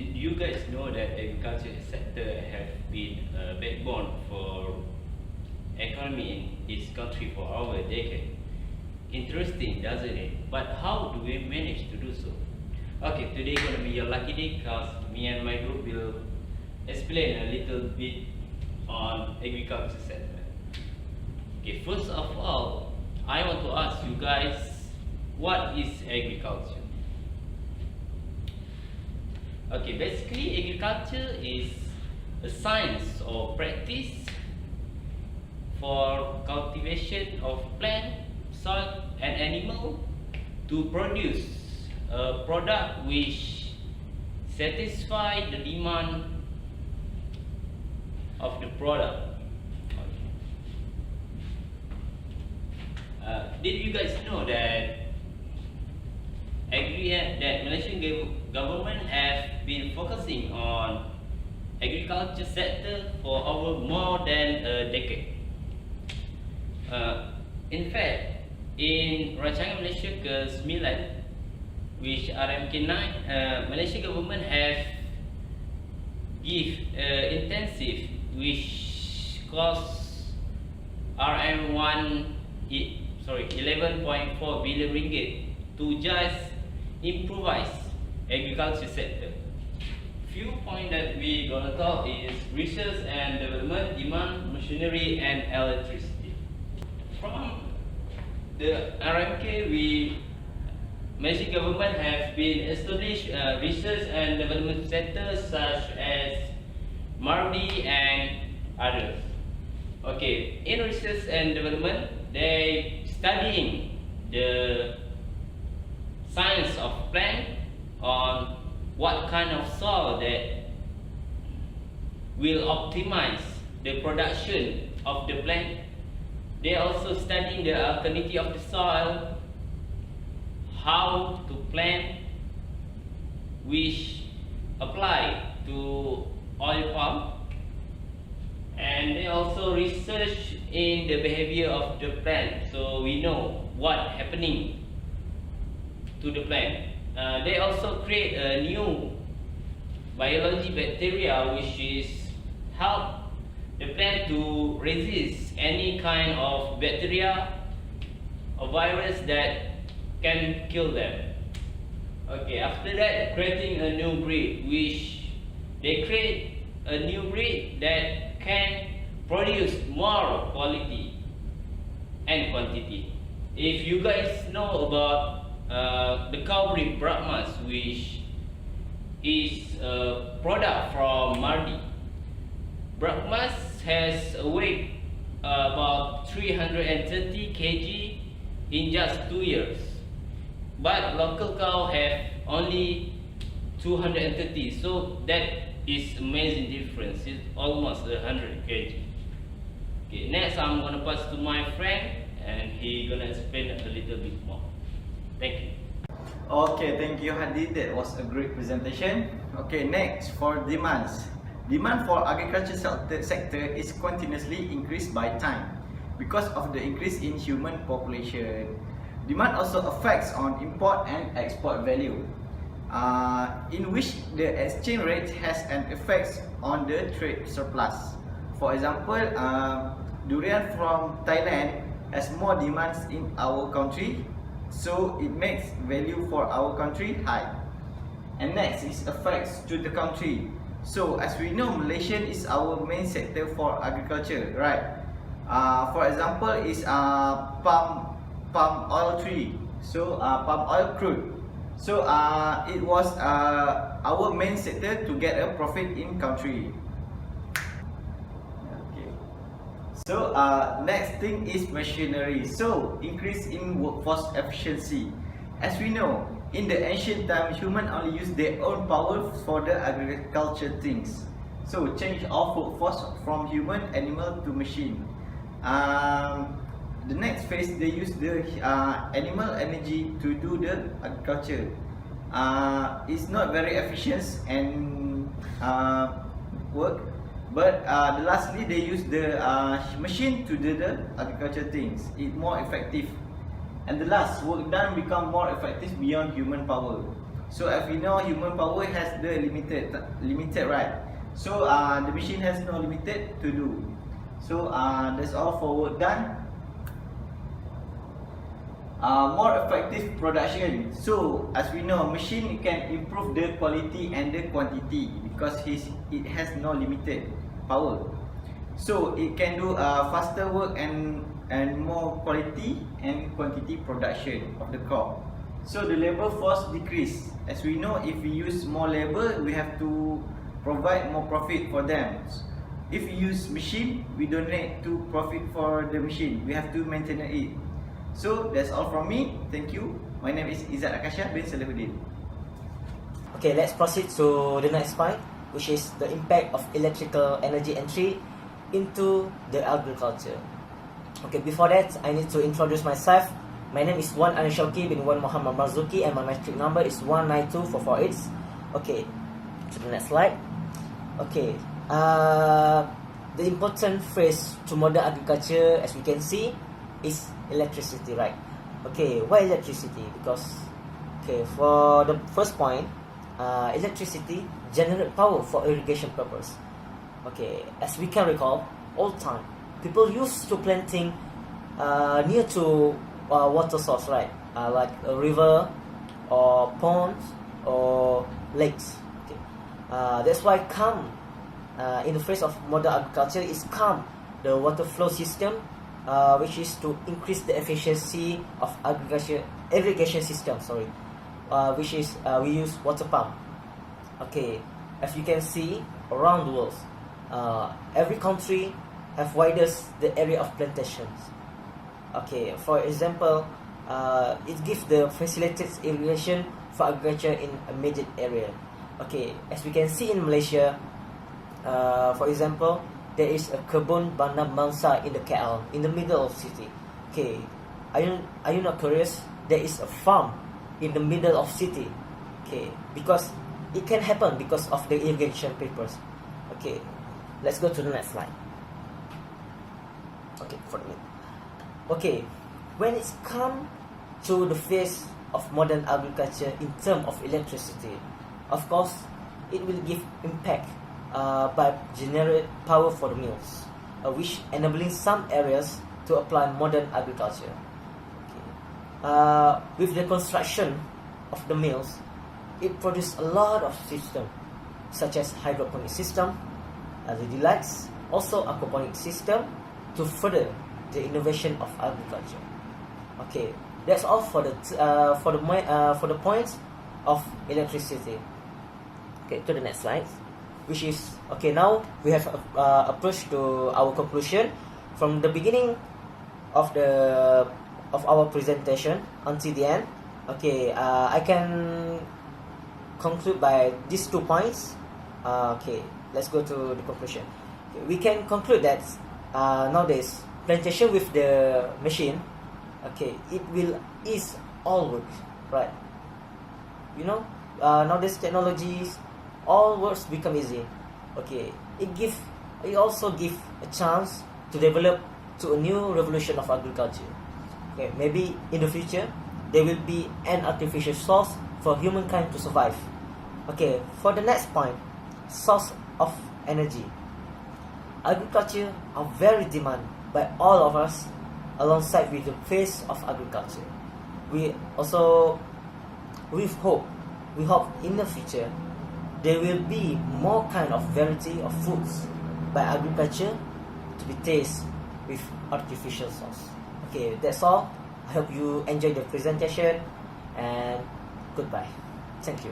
Did you guys know that the agriculture sector have been a backbone for economy in this country for over a decade? Interesting, doesn't it? But how do we manage to do so? Okay, today gonna be your lucky day because me and my group will explain a little bit on agriculture sector. Okay, first of all, I want to ask you guys, what is agriculture? Okay, basically agriculture is a science or practice for cultivation of plant, soil and animal to produce a product which satisfy the demand of the product. Did you guys know that Malaysian government have been focusing on agriculture sector for over more than a decade? In fact, in Rancangan Malaysia ke-9, which RMK9, Malaysia government have give intensive which cost RM11.4 billion ringgit to just improvise agriculture sector. Few points that we gonna talk is research and development, demand, machinery and electricity. From the RMK, Malaysian government have been established research and development centers such as MARDI and others. Okay, in research and development, they studying the science of plant on what kind of soil that will optimize the production of the plant. They also studying the alkalinity of the soil, how to plant, which apply to oil palm, and they also research in the behavior of the plant, so we know what happening to the plant. They also create a new biology bacteria which is help the plant to resist any kind of bacteria or virus that can kill them. Okay, after that, creating a new breed, which they create a new breed that can produce more quality and quantity. If you guys know about the cow breed Brahmas, which is a product from MARDI. Brahmas has a weight about 330 kg in just 2 years, but local cow have only 230, so that is amazing difference. It's almost 100 kg. Okay, next I'm gonna pass to my friend and he gonna explain a little bit more. Thank you. Okay, thank you Hadi, that was a great presentation. Okay, next for demands. Demand for agriculture sector is continuously increased by time because of the increase in human population. Demand also affects on import and export value, in which the exchange rate has an effect on the trade surplus. For example, durian from Thailand has more demands in our country, so it makes value for our country high. And next is effects to the country. So as we know, Malaysia is our main sector for agriculture, right? For example, is palm oil tree. So palm oil crude. So it was our main sector to get a profit in country. Okay. So next thing is machinery. So increase in workforce efficiency. As we know, in the ancient time, humans only use their own power for the agriculture things. So change of workforce from human, animal to machine. The next phase, they use the animal energy to do the agriculture. It's not very efficient and work, but lastly they use the machine to do the agriculture things. It's more effective. And the last, work done become more effective beyond human power. So as we know, human power has the limited, right? So the machine has no limited to do. So that's all for work done. More effective production. So as we know, machine can improve the quality and the quantity because it has no limited power. So it can do faster work and more quality and quantity production of the crop. So the labor force decrease. As we know, if we use more labor, we have to provide more profit for them. If we use machine, we don't need to profit for the machine. We have to maintain it. So that's all from me. Thank you. My name is Izzat Akasha bin Salahuddin. Okay, let's proceed to the next point, which is the impact of electrical energy entry into the agriculture. Okay, before that, I need to introduce myself. My name is Wan Anishauki bin Wan Muhammad Marzuki and my metric number is 192448. Okay, to the next slide. Okay, the important phrase to modern agriculture, as we can see, is electricity, right? Okay, why electricity? Because, okay, for the first point, electricity generate power for irrigation purpose. Okay, as we can recall, old time, people used to planting near to water source, right? Like a river or ponds or lakes. Okay, that's why in the phase of modern agriculture is the water flow system, which is to increase the efficiency of irrigation system. Which is we use water pump. Okay, as you can see around the world, every country have widest the area of plantations. Okay, for example, it gives the facilitated irrigation for agriculture in a major area. Okay, as we can see in Malaysia, for example, there is a kebun bandar mangsa in the KL, in the middle of city. Okay, are you not curious? There is a farm in the middle of city. Okay, because it can happen because of the irrigation papers. Okay, let's go to the next slide. Okay, for me. Okay, when it's come to the phase of modern agriculture in terms of electricity, of course, it will give impact by generate power for the mills, which enabling some areas to apply modern agriculture. Okay. With the construction of the mills, it produces a lot of systems such as hydroponic system, the deluxe, also aquaponic system to further the innovation of agriculture. Okay, that's all for the points of electricity. Okay, to the next slide, which is okay. Now we have approached to our conclusion from the beginning of our presentation until the end. Okay, I can conclude by these 2 points. Okay, let's go to the conclusion. Okay, we can conclude that nowadays plantation with the machine, okay, it will ease all work, right? You know, nowadays technologies, all works become easy. Okay, it also give a chance to develop to a new revolution of agriculture. Okay, maybe in the future there will be an artificial source for humankind to survive. Okay, for the next point, source of energy. Agriculture are very demanded by all of us alongside with the phase of agriculture. We hope in the future there will be more kind of variety of foods by agriculture to be tasted with artificial sauce. Okay, that's all. I hope you enjoyed the presentation and goodbye. Thank you.